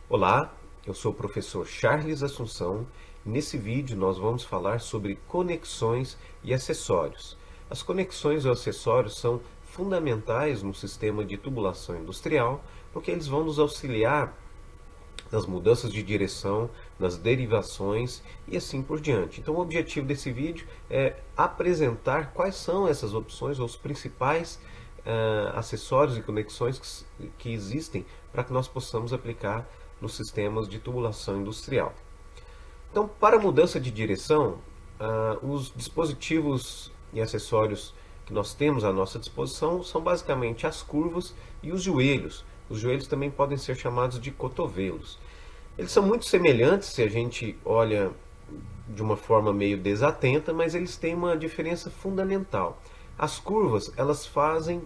Olá, eu sou o professor Charles Assunção. Nesse vídeo nós vamos falar sobre conexões e acessórios. As conexões ou acessórios são fundamentais no sistema de tubulação industrial porque eles vão nos auxiliar nas mudanças de direção, nas derivações e assim por diante. Então o objetivo desse vídeo é apresentar quais são essas opções ou os principais acessórios e conexões que existem para que nós possamos aplicar nos sistemas de tubulação industrial. Então, para mudança de direção, os dispositivos e acessórios que nós temos à nossa disposição são basicamente as curvas e os joelhos. Os joelhos também podem ser chamados de cotovelos. Eles são muito semelhantes se a gente olha de uma forma meio desatenta, mas eles têm uma diferença fundamental. As curvas, elas fazem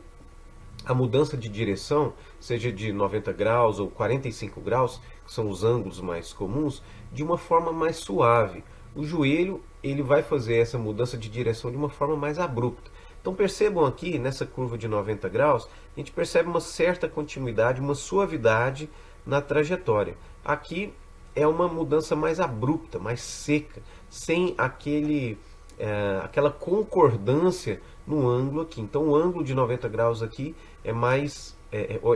a mudança de direção, seja de 90 graus ou 45 graus, que são os ângulos mais comuns, de uma forma mais suave. O joelho, ele vai fazer essa mudança de direção de uma forma mais abrupta. Então percebam aqui, nessa curva de 90 graus, a gente percebe uma certa continuidade, uma suavidade na trajetória. Aqui é uma mudança mais abrupta, mais seca, sem aquela concordância no ângulo aqui. Então o ângulo de 90 graus aqui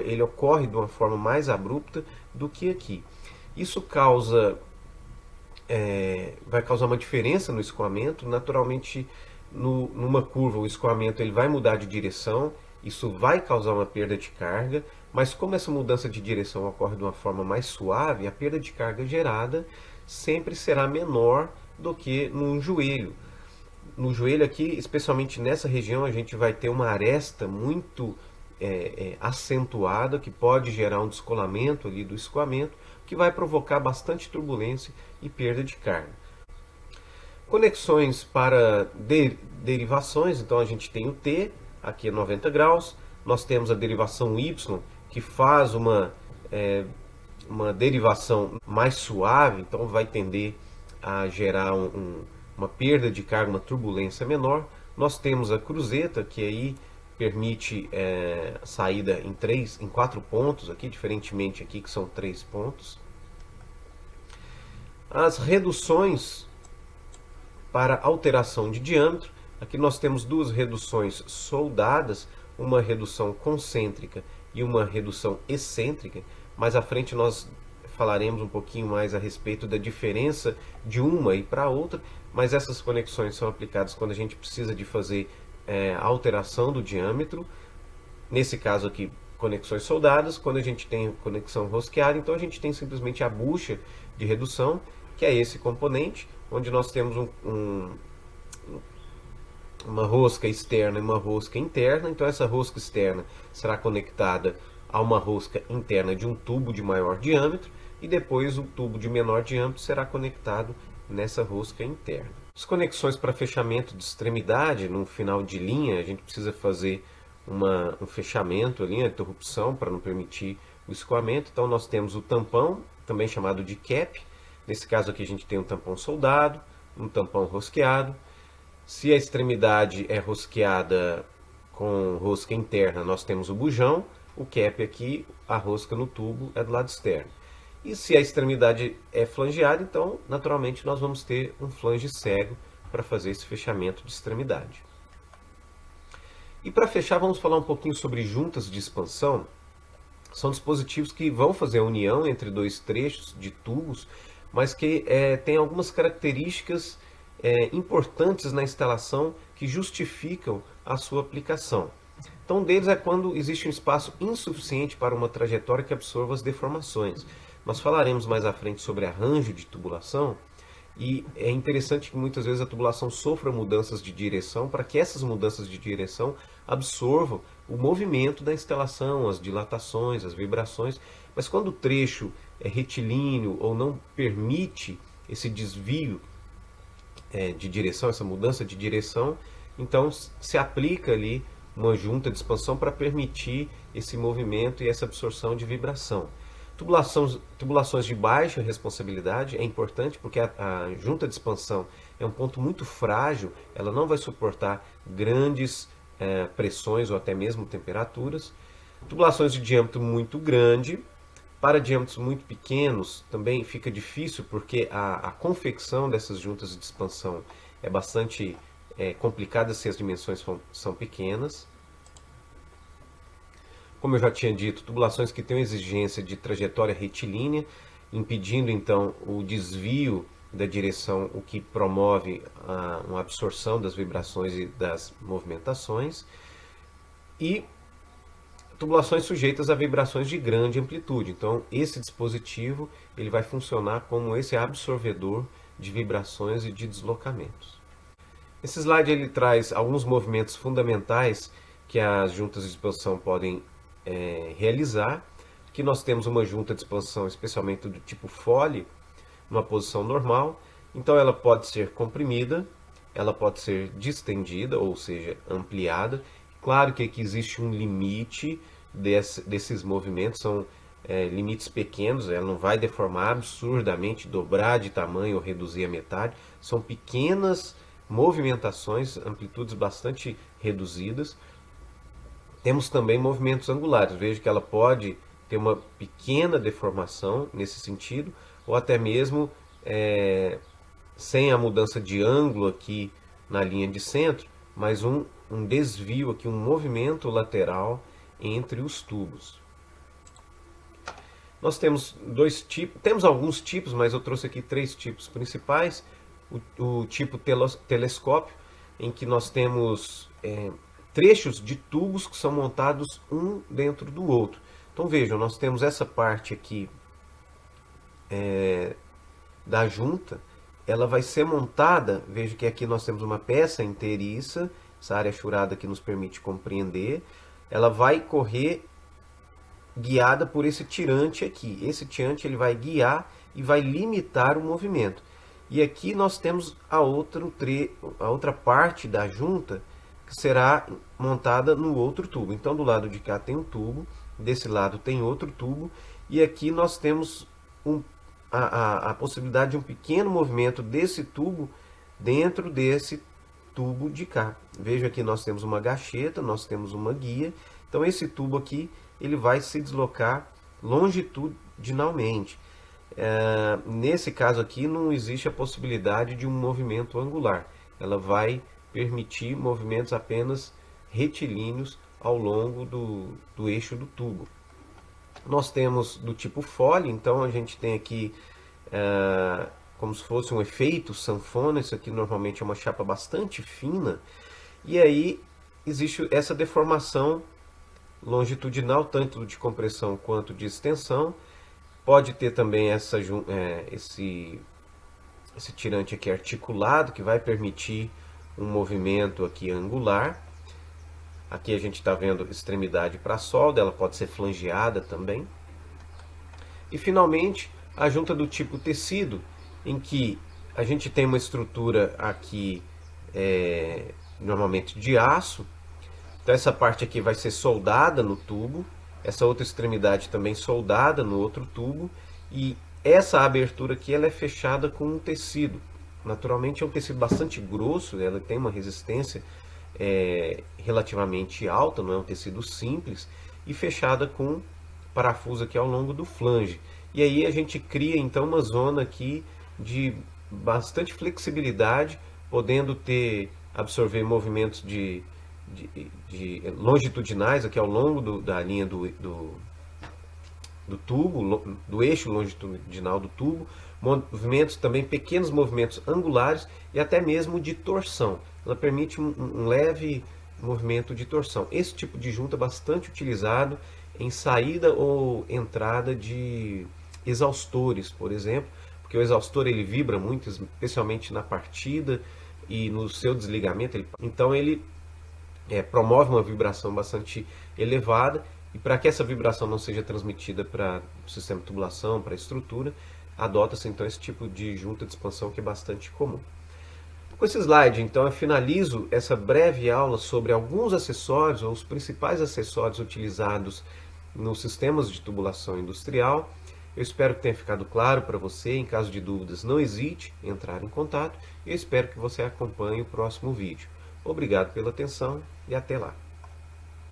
ele ocorre de uma forma mais abrupta do que aqui. Isso vai causar uma diferença no escoamento. Naturalmente, numa curva o escoamento ele vai mudar de direção, isso vai causar uma perda de carga, mas como essa mudança de direção ocorre de uma forma mais suave, a perda de carga gerada sempre será menor do que num joelho. No joelho aqui, especialmente nessa região, a gente vai ter uma aresta muito acentuada, que pode gerar um descolamento ali do escoamento, que vai provocar bastante turbulência e perda de carga. Conexões para derivações, então a gente tem o T, aqui é 90 graus, nós temos a derivação Y, que faz uma derivação mais suave, então vai tender a gerar uma perda de carga, uma turbulência menor. Nós temos a cruzeta, que aí permite saída em 4 pontos, aqui, diferentemente aqui que são 3 pontos. As reduções para alteração de diâmetro, aqui nós temos duas reduções soldadas, uma redução concêntrica e uma redução excêntrica. Mais à frente nós falaremos um pouquinho mais a respeito da diferença de uma e para a outra, mas essas conexões são aplicadas quando a gente precisa de fazer a alteração do diâmetro. Nesse caso aqui, conexões soldadas. Quando a gente tem conexão rosqueada, então a gente tem simplesmente a bucha de redução, que é esse componente, onde nós temos uma rosca externa e uma rosca interna. Então essa rosca externa será conectada a uma rosca interna de um tubo de maior diâmetro, e depois o tubo de menor diâmetro será conectado nessa rosca interna. As conexões para fechamento de extremidade, no final de linha, a gente precisa fazer um fechamento ali, a interrupção, para não permitir o escoamento. Então nós temos o tampão, também chamado de cap. Nesse caso aqui a gente tem um tampão soldado, um tampão rosqueado. Se a extremidade é rosqueada com rosca interna, nós temos o bujão. O cap aqui, a rosca no tubo, é do lado externo. E se a extremidade é flangeada, então naturalmente nós vamos ter um flange cego para fazer esse fechamento de extremidade. E para fechar, vamos falar um pouquinho sobre juntas de expansão. São dispositivos que vão fazer a união entre dois trechos de tubos, mas que têm algumas características importantes na instalação que justificam a sua aplicação. Então, um deles é quando existe um espaço insuficiente para uma trajetória que absorva as deformações. Nós falaremos mais à frente sobre arranjo de tubulação, e é interessante que muitas vezes a tubulação sofra mudanças de direção para que essas mudanças de direção absorvam o movimento da instalação, as dilatações, as vibrações. Mas quando o trecho é retilíneo ou não permite esse desvio de direção, essa mudança de direção, então se aplica ali uma junta de expansão para permitir esse movimento e essa absorção de vibração. Tubulações de baixa responsabilidade é importante porque a junta de expansão é um ponto muito frágil, ela não vai suportar grandes pressões ou até mesmo temperaturas. Tubulações de diâmetro muito grande, Para diâmetros muito pequenos também fica difícil porque a confecção dessas juntas de expansão é bastante complicada se as dimensões são pequenas. Como eu já tinha dito, tubulações que têm exigência de trajetória retilínea, impedindo então o desvio da direção, o que promove uma absorção das vibrações e das movimentações. E tubulações sujeitas a vibrações de grande amplitude. Então, esse dispositivo ele vai funcionar como esse absorvedor de vibrações e de deslocamentos. Esse slide ele traz alguns movimentos fundamentais que as juntas de expansão podem realizar. Aqui nós temos uma junta de expansão, especialmente do tipo Foley, numa posição normal. Então, ela pode ser comprimida, ela pode ser distendida, ou seja, ampliada. Claro que aqui existe um limite desses movimentos, são limites pequenos, ela não vai deformar absurdamente, dobrar de tamanho ou reduzir a metade. São pequenas movimentações, amplitudes bastante reduzidas. Temos também movimentos angulares, veja que ela pode ter uma pequena deformação nesse sentido, ou até mesmo sem a mudança de ângulo aqui na linha de centro, mas um desvio aqui, um movimento lateral entre os tubos. Nós temos dois tipos, temos alguns tipos, mas eu trouxe aqui três tipos principais. O tipo telescópio, em que nós temos trechos de tubos que são montados um dentro do outro. Então vejam, nós temos essa parte aqui da junta, ela vai ser montada, veja que aqui nós temos uma peça inteiriça, essa área churada que nos permite compreender, ela vai correr guiada por esse tirante aqui. Esse tirante ele vai guiar e vai limitar o movimento. E aqui nós temos a outra parte da junta que será montada no outro tubo. Então do lado de cá tem um tubo, desse lado tem outro tubo, e aqui nós temos a possibilidade de um pequeno movimento desse tubo dentro desse tubo de cá. Veja que nós temos uma gacheta, nós temos uma guia. Então esse tubo aqui ele vai se deslocar longitudinalmente. Nesse caso aqui não existe a possibilidade de um movimento angular. Ela vai permitir movimentos apenas retilíneos ao longo do eixo do tubo. Nós temos do tipo Foley, então a gente tem aqui como se fosse um efeito sanfona. Isso aqui normalmente é uma chapa bastante fina, e aí existe essa deformação longitudinal, tanto de compressão quanto de extensão. Pode ter também esse tirante aqui articulado, que vai permitir um movimento aqui angular. Aqui a gente está vendo extremidade para solda, ela pode ser flangeada também. E finalmente a junta do tipo tecido, em que a gente tem uma estrutura aqui normalmente de aço. Então essa parte aqui vai ser soldada no tubo, essa outra extremidade também soldada no outro tubo, e essa abertura aqui ela é fechada com um tecido. Naturalmente é um tecido bastante grosso, ela tem uma resistência relativamente alta, não é um tecido simples, e fechada com parafuso aqui ao longo do flange. E aí a gente cria então uma zona aqui de bastante flexibilidade, podendo absorver movimentos de longitudinais aqui ao longo da linha do tubo, do eixo longitudinal do tubo, movimentos também, pequenos movimentos angulares e até mesmo de torção. Ela permite um leve movimento de torção. Esse tipo de junta é bastante utilizado em saída ou entrada de exaustores, por exemplo, porque o exaustor ele vibra muito, especialmente na partida e no seu desligamento. Então ele promove uma vibração bastante elevada, e para que essa vibração não seja transmitida para o sistema de tubulação, para a estrutura, adota-se então esse tipo de junta de expansão que é bastante comum. Com esse slide, então, eu finalizo essa breve aula sobre alguns acessórios, ou os principais acessórios utilizados nos sistemas de tubulação industrial. Eu espero que tenha ficado claro para você. Em caso de dúvidas, não hesite em entrar em contato. Eu espero que você acompanhe o próximo vídeo. Obrigado pela atenção e até lá.